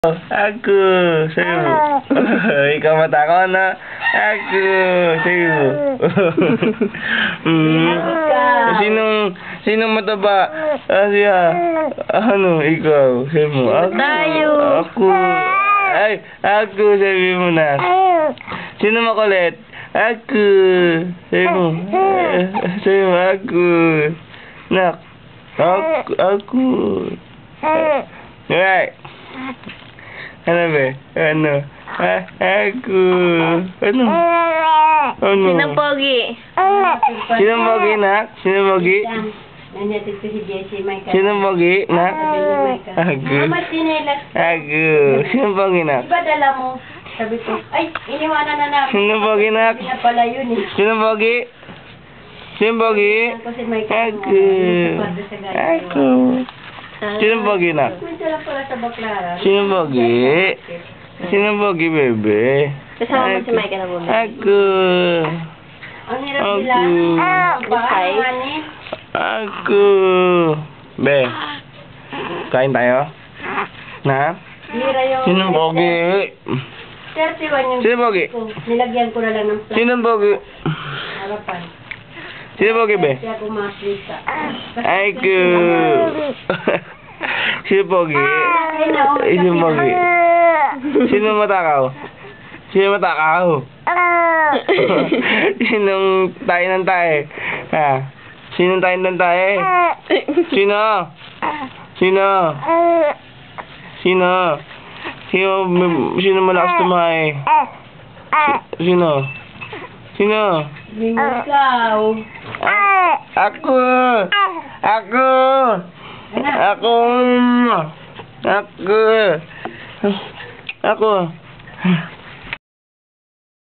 Aku, sa'yo. Ikaw matakaw na. Aku, sa'yo. Sinong mataba? Siya. Ano, ikaw. Sa'yo mo. Tayo. Ako. Ay, ako, sabi mo na. Sino makulit? Ako. Sa'yo mo. Sa'yo mo, ako. Nak. Ako. Right. Ano ba? Ano? Ako. Ano? Ano? Sinong pogi? Sinong pogi, nak? Sinong pogi? Nanyatig ko si Jessie, may ka. Sinong pogi, nak? Ako. Mama, sinelas. Ako. Sinong pogi, nak? Diba dala mo? Sabi ko, ay, iniwanan na namin. Sinong pogi, nak? Hindi na pala yun eh. Sinong pogi? Sinong pogi? Kasi may Ako. Ako. Sinong pogi, nak? Minsan lang pala sa Baclaran. Sinong pogi? Sinong pogi, bebe? Kasama mo si Mike na bumili. Ako. Ang hirap Ako. nila. Ay. Ako. Be. Kain tayo? Na? Hira yung... Sinong pogi? 31 yung... Sinong pogi? Nilagyan ko na lang ng plastic. Sinong pogi? Harapan. Sinong pogi, be? Kaya kumaslita. Ako. Sinong pogi? Sinong pogi? Sinong matakaw? Sinong matakaw? Sinong tayo ng tayo? Ha? Sinong tayo ng tayo? Sino? Sino? Sino? Sino malakas tumahay? Sino? Sino? Ikaw. Ako! Ako! Ako! Ako! Ako!